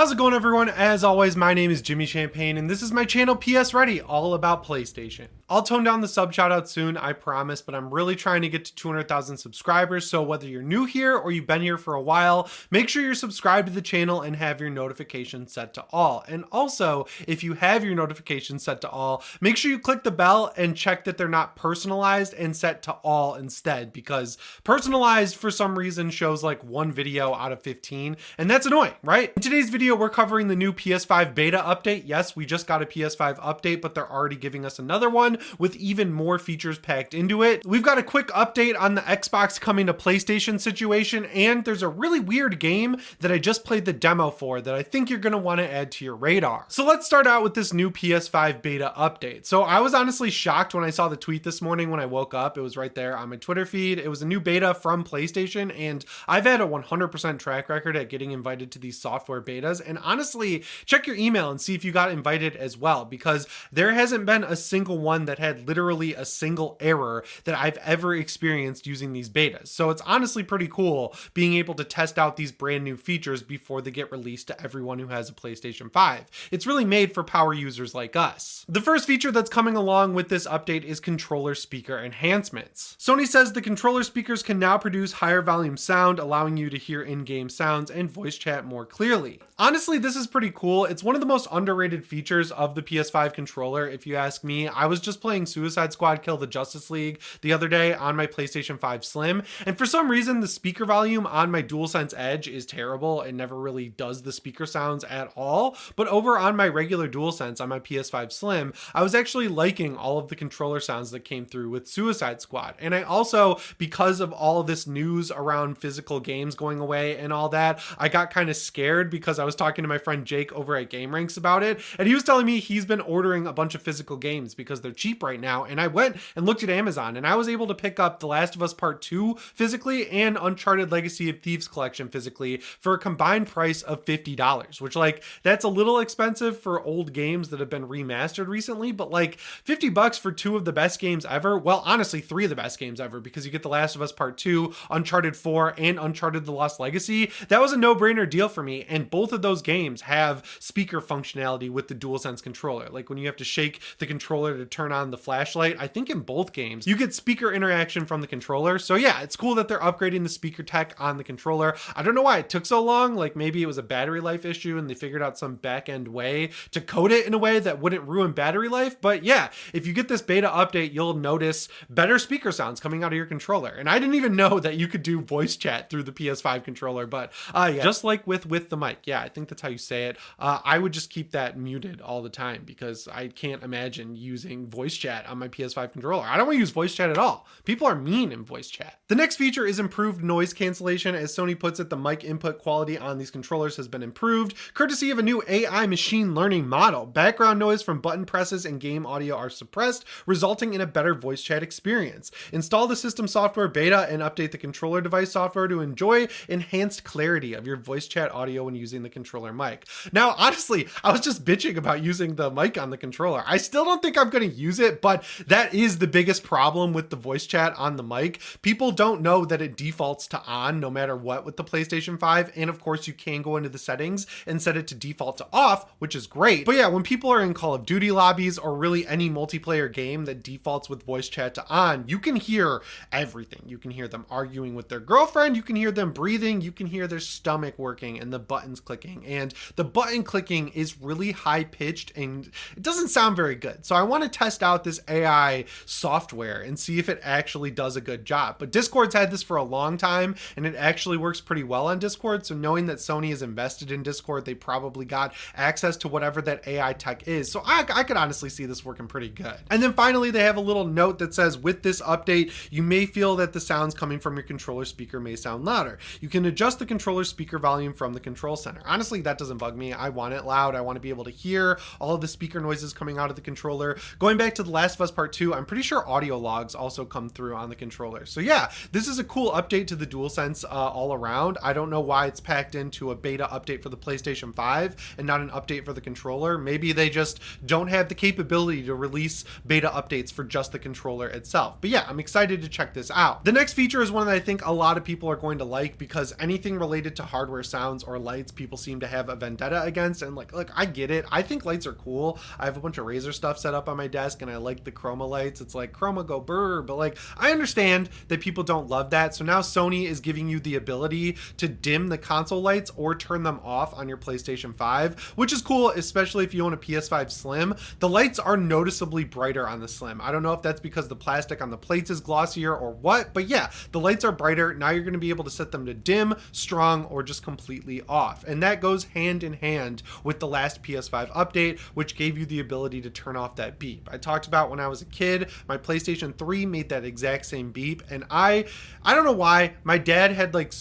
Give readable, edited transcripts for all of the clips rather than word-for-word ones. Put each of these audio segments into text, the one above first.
How's it going, everyone? As always, my name is Jimmy Champagne, and this is my channel PSReady, all about PlayStation. I'll tone down the sub shoutouts soon, I promise, but I'm really trying to get to 200,000 subscribers, so whether you're new here or you've been here for a while, make sure you're subscribed to the channel and have your notifications set to all. And also, if you have your notifications set to all, make sure you click the bell and check that they're not personalized and set to all instead, because personalized for some reason shows like one video out of 15, and that's annoying, right? In today's video, we're covering the new PS5 Beta update. Yes, we just got a PS5 update, but they're already giving us another one with even more features packed into it. We've got a quick update on the Xbox coming to PlayStation situation, and there's a really weird game that I just played the demo for that I think you're going to want to add to your radar. So let's start out with this new PS5 Beta update. So I was honestly shocked when I saw the tweet this morning when I woke up. It was right there on my Twitter feed. It was a new beta from PlayStation, and I've had a 100% track record at getting invited to these software betas. And honestly, check your email and see if you got invited as well, because there hasn't been a single one that had literally a single error that I've ever experienced using these betas. So it's honestly pretty cool being able to test out these brand new features before they get released to everyone who has a PlayStation 5. It's really made for power users like us. The first feature that's coming along with this update is controller speaker enhancements. Sony says the controller speakers can now produce higher volume sound, allowing you to hear in-game sounds and voice chat more clearly. Honestly, this is pretty cool. It's one of the most underrated features of the PS5 controller, if you ask me. I was just playing Suicide Squad Kill the Justice League the other day on my PlayStation 5 Slim, and for some reason the speaker volume on my DualSense Edge is terrible. It never really does the speaker sounds at all, but over on my regular DualSense on my PS5 Slim, I was actually liking all of the controller sounds that came through with Suicide Squad. And I also, because of all of this news around physical games going away and all that, I got kind of scared because I was talking to my friend Jake over at Game Ranks about it, and he was telling me he's been ordering a bunch of physical games because they're cheap right now. And I went and looked at Amazon, and I was able to pick up The Last of Us Part 2 physically and Uncharted Legacy of Thieves Collection physically for a combined price of $50, which, like, that's a little expensive for old games that have been remastered recently, but like $50 for two of the best games ever. Well, honestly, three of the best games ever, because you get The Last of Us Part 2, Uncharted 4, and Uncharted The Lost Legacy. That was a no-brainer deal for me, and both of those games have speaker functionality with the DualSense controller. Like when you have to shake the controller to turn on the flashlight, I think in both games you get speaker interaction from the controller. So yeah, it's cool that they're upgrading the speaker tech on the controller. I don't know why it took so long. Like maybe it was a battery life issue and they figured out some back-end way to code it in a way that wouldn't ruin battery life. But yeah, if you get this beta update, you'll notice better speaker sounds coming out of your controller. And I didn't even know that you could do voice chat through the PS5 controller, but yeah, just like with the mic. Yeah, I think that's how you say it. I would just keep that muted all the time because I can't imagine using voice chat on my PS5 controller. I don't want to use voice chat at all. People are mean in voice chat. The next feature is improved noise cancellation. As Sony puts it, the mic input quality on these controllers has been improved, courtesy of a new AI machine learning model. Background noise from button presses and game audio are suppressed, resulting in a better voice chat experience. Install the system software beta and update the controller device software to enjoy enhanced clarity of your voice chat audio when using the controller mic. Now, honestly, I was just bitching about using the mic on the controller. I still don't think I'm going to use it, but that is the biggest problem with the voice chat on the mic. People don't know that it defaults to on no matter what with the PlayStation 5. And of course, you can go into the settings and set it to default to off, which is great. But yeah, when people are in Call of Duty lobbies or really any multiplayer game that defaults with voice chat to on, you can hear everything. You can hear them arguing with their girlfriend. You can hear them breathing. You can hear their stomach working and the buttons clicking. And the button clicking is really high pitched and it doesn't sound very good. So I want to test out this AI software and see if it actually does a good job. But Discord's had this for a long time and it actually works pretty well on Discord. So knowing that Sony is invested in Discord, they probably got access to whatever that AI tech is. So I could honestly see this working pretty good. And then finally, they have a little note that says, with this update, you may feel that the sounds coming from your controller speaker may sound louder. You can adjust the controller speaker volume from the control center. Honestly, that doesn't bug me. I want it loud. I want to be able to hear all of the speaker noises coming out of the controller. Going back back to The Last of Us Part 2, I'm pretty sure audio logs also come through on the controller. So yeah, this is a cool update to the DualSense all around. I don't know why it's packed into a beta update for the PlayStation 5 and not an update for the controller. Maybe they just don't have the capability to release beta updates for just the controller itself. But yeah, I'm excited to check this out. The next feature is one that I think a lot of people are going to like, because anything related to hardware sounds or lights, people seem to have a vendetta against. And like, look, I get it. I think lights are cool. I have a bunch of Razer stuff set up on my desk and I like the chroma lights. It's like chroma go brr, but like, I understand that people don't love that. So now Sony is giving you the ability to dim the console lights or turn them off on your PlayStation 5, which is cool, especially if you own a PS5 Slim. The lights are noticeably brighter on the Slim. I don't know if that's because the plastic on the plates is glossier or what, but yeah, the lights are brighter. Now you're going to be able to set them to dim, strong, or just completely off. And that goes hand in hand with the last PS5 update, which gave you the ability to turn off that beep. I talked about when I was a kid, my PlayStation 3 made that exact same beep, and I don't know why. My dad had like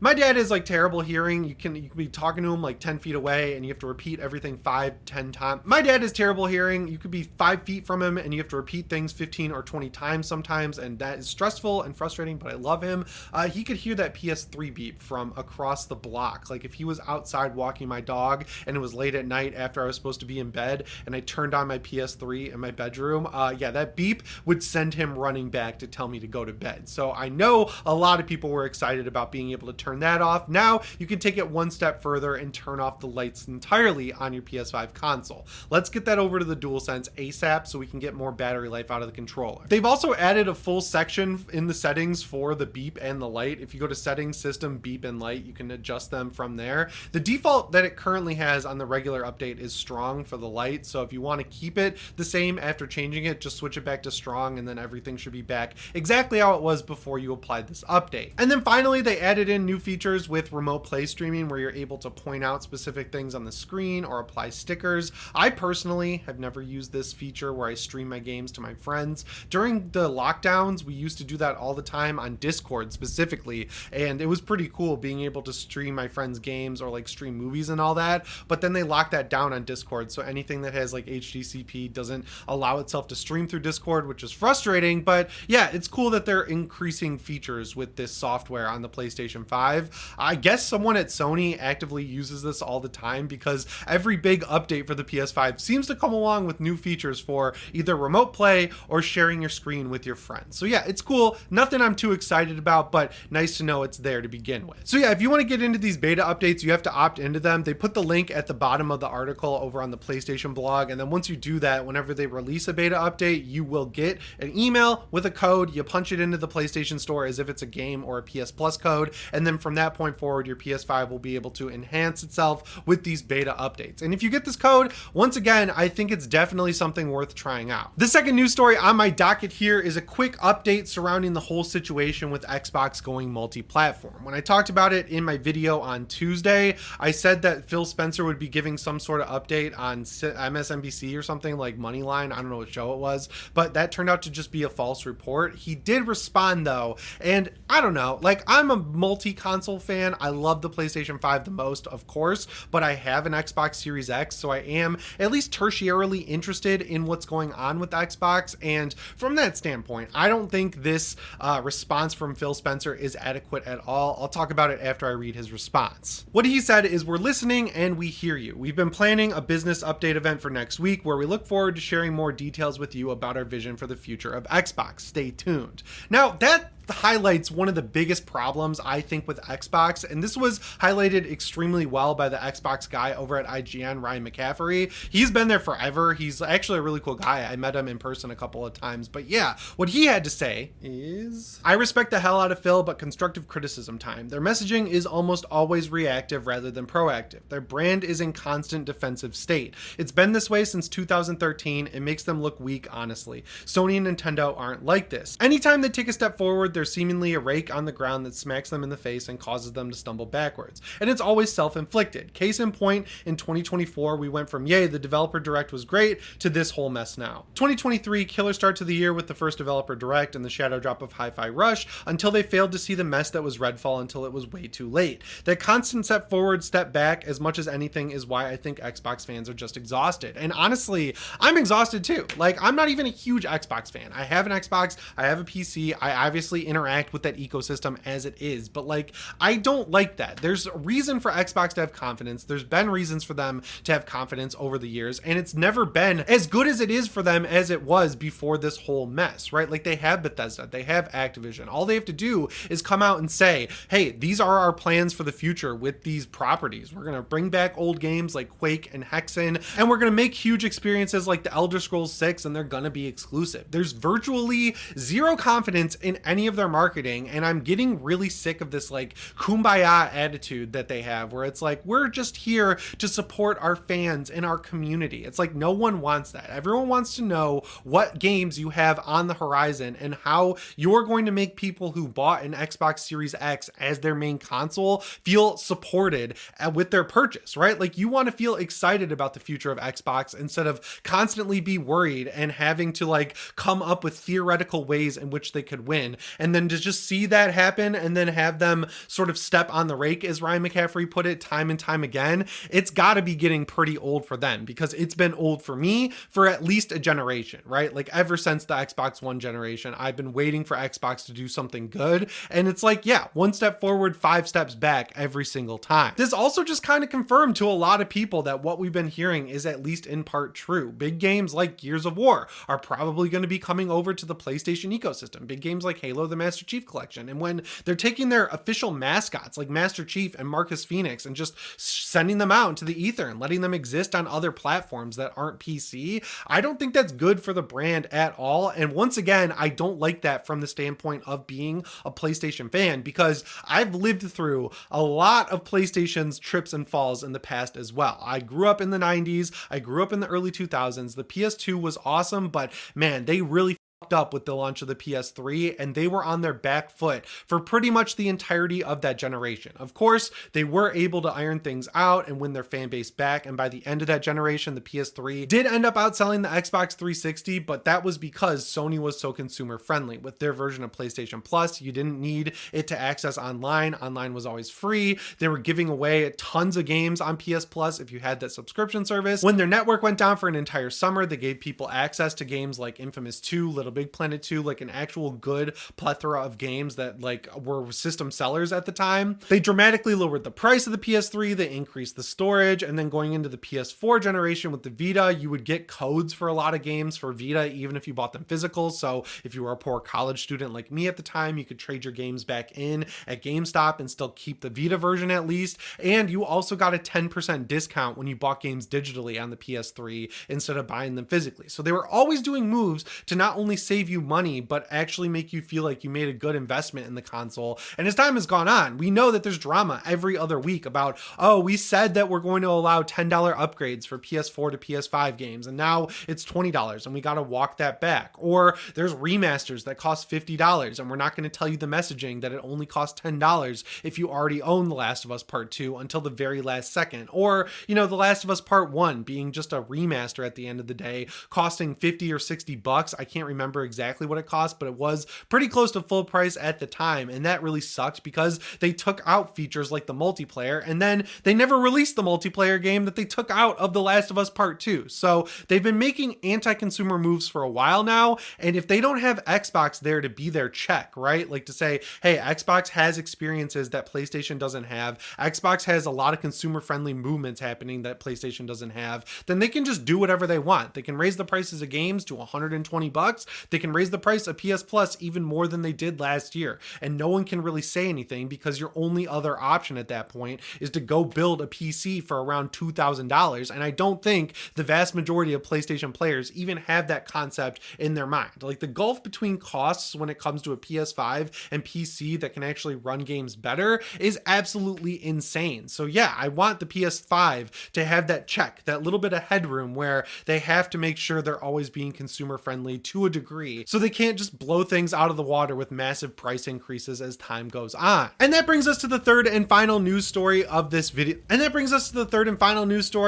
my dad is like terrible hearing. You can be talking to him like 10 feet away and you have to repeat everything 5-10 times. My dad is terrible hearing. You could be 5 feet from him and you have to repeat things 15 or 20 times sometimes, and that is stressful and frustrating, but I love him. He could hear that PS3 beep from across the block. Like if he was outside walking my dog and it was late at night after I was supposed to be in bed and I turned on my PS3 in my bedroom, yeah, that beep would send him running back to tell me to go to bed. So I know a lot of people were excited about being able to turn that off. Now you can take it one step further and turn off the lights entirely on your PS5 console. Let's get that over to the DualSense ASAP so we can get more battery life out of the controller. They've also added a full section in the settings for the beep and the light. If you go to settings, system, beep, and light, you can adjust them from there. The default that it currently has on the regular update is strong for the light. So if you want to keep it the same after changing it, just switch it back to strong and then everything should be back exactly how it was before you applied this update. And then finally, they added in new features with remote play streaming where you're able to point out specific things on the screen or apply stickers. I personally have never used this feature where I stream my games to my friends. During the lockdowns, we used to do that all the time on Discord specifically, and it was pretty cool being able to stream my friends' games or like stream movies and all that, but then they locked that down on Discord, so anything that has like HDCP doesn't allow itself to stream through Discord, which is frustrating. But yeah, it's cool that they're increasing features with this software on the PlayStation 5. I guess someone at Sony actively uses this all the time because every big update for the PS5 seems to come along with new features for either remote play or sharing your screen with your friends. So yeah, it's cool. Nothing I'm too excited about, but nice to know it's there to begin with. So yeah, if you want to get into these beta updates, you have to opt into them. They put the link at the bottom of the article over on the PlayStation blog, and then once you do that, whenever they release a beta update, you will get an email with a code. You punch it into the PlayStation Store as if it's a game or a PS Plus code, and then from that point forward, your PS5 will be able to enhance itself with these beta updates. And if you get this code, once again, I think it's definitely something worth trying out. The second news story on my docket here is a quick update surrounding the whole situation with Xbox going multi-platform. When I talked about it in my video on Tuesday, I said that Phil Spencer would be giving some sort of update on MSNBC or something like Moneyline. I don't know what show it was, but that turned out to just be a false report. He did respond though, and I don't know, like I'm a multi-console fan. I love the PlayStation 5 the most, of course, but I have an Xbox Series X, so I am at least tertiarily interested in what's going on with Xbox. And from that standpoint, I don't think this response from Phil Spencer is adequate at all. I'll talk about it after I read his response. What he said is, "We're listening and we hear you. We've been planning a business update event for next week where we look forward to sharing more details with you about our vision for the future of Xbox. Stay tuned." Now, that highlights one of the biggest problems I think with Xbox, and this was highlighted extremely well by the Xbox guy over at IGN, Ryan McCaffrey. He's been there forever. He's actually a really cool guy. I met him in person a couple of times, but yeah, what he had to say is, "I respect the hell out of Phil, but constructive criticism time. Their messaging is almost always reactive rather than proactive. Their brand is in constant defensive state. It's been this way since 2013. It makes them look weak, honestly. Sony and Nintendo aren't like this. Anytime they take a step forward, forward, there's seemingly a rake on the ground that smacks them in the face and causes them to stumble backwards. And it's always self-inflicted. Case in point, in 2024, we went from yay, the developer direct was great, to this whole mess now. 2023, killer start to the year with the first developer direct and the shadow drop of Hi-Fi Rush, until they failed to see the mess that was Redfall until it was way too late. That constant step forward, step back, as much as anything, is why I think Xbox fans are just exhausted. And honestly, I'm exhausted too. Like, I'm not even a huge Xbox fan. I have an Xbox, I have a PC, I obviously interact with that ecosystem as it is, but like, I don't like that. There's a reason for Xbox to have confidence. There's been reasons for them to have confidence over the years, and it's never been as good as it is for them as it was before this whole mess, right? Like, they have Bethesda, they have Activision. All they have to do is come out and say, hey, these are our plans for the future with these properties. We're going to bring back old games like Quake and Hexen, and we're going to make huge experiences like the Elder Scrolls 6, and they're going to be exclusive. There's virtually zero confidence in any of their marketing, and I'm getting really sick of this like kumbaya attitude that they have, where it's like, we're just here to support our fans and our community. It's like, no one wants that. Everyone wants to know what games you have on the horizon and how you're going to make people who bought an Xbox Series X as their main console feel supported with their purchase, right? Like, you want to feel excited about the future of Xbox instead of constantly be worried and having to like come up with theoretical ways in which they could win. And then to just see that happen and then have them sort of step on the rake, as Ryan McCaffrey put it time and time again, it's got to be getting pretty old for them, because it's been old for me for at least a generation, right? Like, ever since the Xbox One generation, I've been waiting for Xbox to do something good. And it's like, yeah, one step forward, 5 steps back every single time. This also just kind of confirmed to a lot of people that what we've been hearing is at least in part true. Big games like Gears of War are probably going to be coming over to the PlayStation ecosystem. Big games like Halo, the Master Chief Collection. And when they're taking their official mascots like Master Chief and Marcus Phoenix and just sending them out into the ether and letting them exist on other platforms that aren't PC, I don't think that's good for the brand at all. And once again, I don't like that from the standpoint of being a PlayStation fan, because I've lived through a lot of PlayStation's trips and falls in the past as well. I grew up in the 90s. I grew up in the early 2000s. The PS2 was awesome, but man, they really up with the launch of the PS3, and they were on their back foot for pretty much the entirety of that generation. Of course, they were able to iron things out and win their fan base back, and by the end of that generation, the PS3 did end up outselling the Xbox 360, but that was because Sony was so consumer friendly. With their version of PlayStation Plus, you didn't need it to access online. Online was always free. They were giving away tons of games on PS Plus if you had that subscription service. When their network went down for an entire summer, they gave people access to games like Infamous 2, Little Big Planet 2, like an actual good plethora of games that like were system sellers at the time. They dramatically lowered the price of the PS3, they increased the storage, and then going into the PS4 generation with the Vita, you would get codes for a lot of games for Vita, even if you bought them physical. So if you were a poor college student like me at the time, you could trade your games back in at GameStop and still keep the Vita version at least. And you also got a 10% discount when you bought games digitally on the PS3 instead of buying them physically. So they were always doing moves to not only save you money, but actually make you feel like you made a good investment in the console. And as time has gone on, we know that there's drama every other week about, oh, we said that we're going to allow $10 upgrades for PS4 to PS5 games, and now it's $20 and we got to walk that back. Or there's remasters that cost $50 and we're not going to tell you the messaging that it only costs $10 if you already own The Last of Us Part 2 until the very last second. Or, you know, The Last of Us Part 1 being just a remaster at the end of the day, costing 50 or 60 bucks. I can't remember exactly what it cost, but it was pretty close to full price at the time. And that really sucked because they took out features like the multiplayer, and then they never released the multiplayer game that they took out of The Last of Us Part 2. So they've been making anti-consumer moves for a while now. And if they don't have Xbox there to be their check, right? Like to say, hey, Xbox has experiences that PlayStation doesn't have. Xbox has a lot of consumer friendly movements happening that PlayStation doesn't have. Then they can just do whatever they want. They can raise the prices of games to 120 bucks. They can raise the price of PS Plus even more than they did last year, and no one can really say anything because your only other option at that point is to go build a PC for around $2,000, and I don't think the vast majority of PlayStation players even have that concept in their mind. Like, the gulf between costs when it comes to a PS5 and PC that can actually run games better is absolutely insane. So yeah, I want the PS5 to have that check, that little bit of headroom where they have to make sure they're always being consumer friendly to a degree degree, so they can't just blow things out of the water with massive price increases as time goes on. And that brings us to the third and final news story of this video.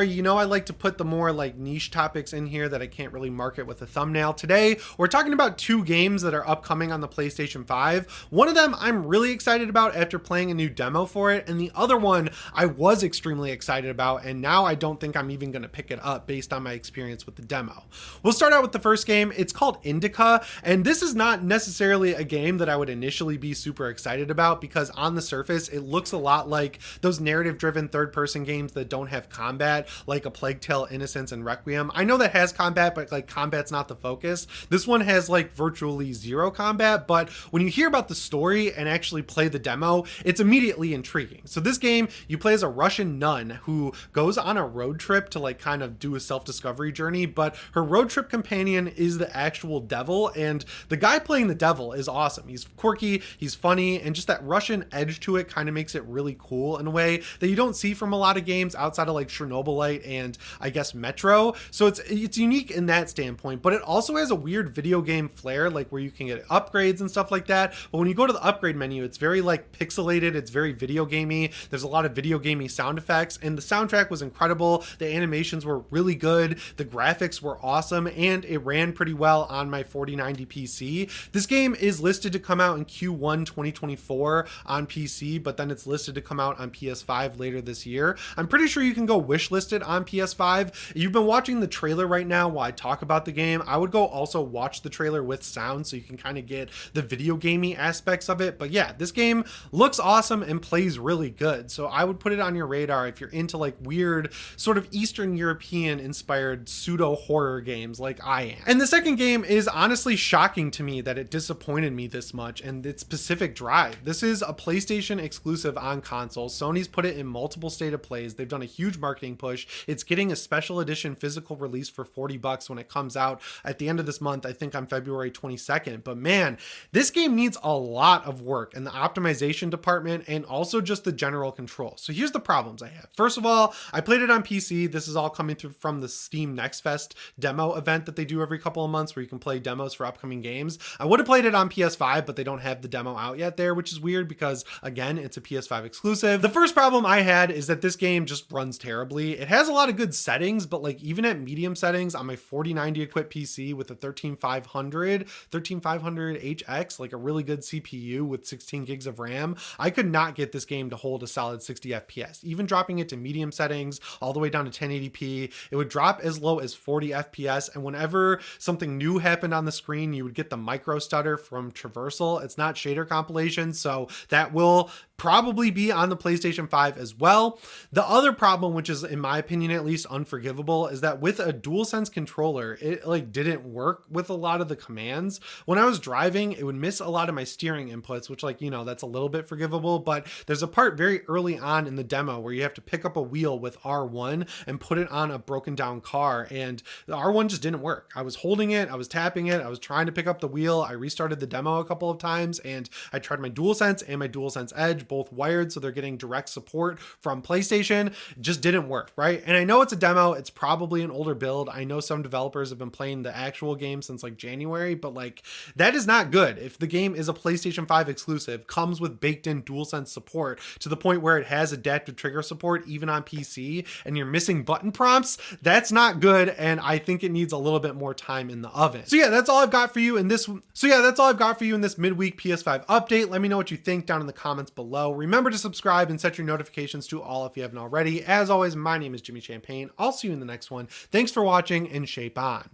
You know, I like to put the more like niche topics in here that I can't really market with a thumbnail. Today, we're talking about two games that are upcoming on the PlayStation 5. One of them I'm really excited about after playing a new demo for it, and the other one I was extremely excited about, and now I don't think I'm even going to pick it up based on my experience with the demo. We'll start out with the first game. It's called Indica, and this is not necessarily a game that I would initially be super excited about because on the surface it looks a lot like those narrative-driven third-person games that don't have combat, like a Plague Tale: Innocence and Requiem. I know that has combat, but like combat's not the focus. This one has like virtually zero combat, but when you hear about the story and actually play the demo, it's immediately intriguing. So this game, you play as a Russian nun who goes on a road trip to like kind of do a self-discovery journey, but her road trip companion is the actual devil, and the guy playing the devil is awesome. He's quirky, he's funny, and just that Russian edge to it kind of makes it really cool in a way that you don't see from a lot of games outside of like Chernobylite and I guess Metro. So it's unique in that standpoint, but it also has a weird video game flair, like where you can get upgrades and stuff like that. But when you go to the upgrade menu, it's very like pixelated, it's very video gamey. There's a lot of video gamey sound effects, and the soundtrack was incredible. The animations were really good, the graphics were awesome, and it ran pretty well on my 4090 PC. This game is listed to come out in Q1 2024 on PC, but then it's listed to come out on PS5 later this year. I'm pretty sure you can go wishlist it on PS5. If you've been watching the trailer right now while I talk about the game, I would go also watch the trailer with sound so you can kind of get the video gamey aspects of it. But yeah, this game looks awesome and plays really good. So I would put it on your radar if you're into like weird sort of Eastern European inspired pseudo horror games like I am. And the second game is honestly shocking to me that it disappointed me this much, and it's Pacific Drive. This is a PlayStation exclusive on console. Sony's put it in multiple state of plays. They've done a huge marketing push. It's getting a special edition physical release for $40 when it comes out at the end of this month, I think on February 22nd. But man, this game needs a lot of work in the optimization department and also just the general control. So here's the problems I have. First of all, I played it on PC. This is all coming through from the Steam Next Fest demo event that they do every couple of months where you can play demos for upcoming games. I would have played it on PS5, but they don't have the demo out yet there, which is weird because again, it's a PS5 exclusive. The first problem I had is that this game just runs terribly. It has a lot of good settings, but like even at medium settings on my 4090 equipped PC with a 13500 HX, like a really good CPU with 16 gigs of RAM, I could not get this game to hold a solid 60 FPS. Even dropping it to medium settings all the way down to 1080p, it would drop as low as 40 FPS, and whenever something new happened on the screen, you would get the micro stutter from traversal. It's not shader compilation, so that will probably be on the PlayStation 5 as well. The other problem, which is in my opinion at least unforgivable, is that with a DualSense controller, it like didn't work with a lot of the commands. When I was driving, it would miss a lot of my steering inputs, which like, you know, that's a little bit forgivable, but there's a part very early on in the demo where you have to pick up a wheel with R1 and put it on a broken down car, and the R1 just didn't work. I was holding it, I was tapping it, I was trying to pick up the wheel, I restarted the demo a couple of times, and I tried my DualSense and my DualSense Edge, both wired, so they're getting direct support from PlayStation. Just didn't work, right? And I know it's a demo, it's probably an older build. I know some developers have been playing the actual game since like January, but like that is not good. If the game is a PlayStation 5 exclusive, comes with baked in DualSense support to the point where it has adaptive trigger support even on PC, and you're missing button prompts, that's not good, and I think it needs a little bit more time in the oven. So yeah, that's all I've got for you in this midweek PS5 update. Let me know what you think down in the comments below. Remember to subscribe and set your notifications to all if you haven't already. As always, my name is Jimmy Champagne. I'll see you in the next one. Thanks for watching, and shape on.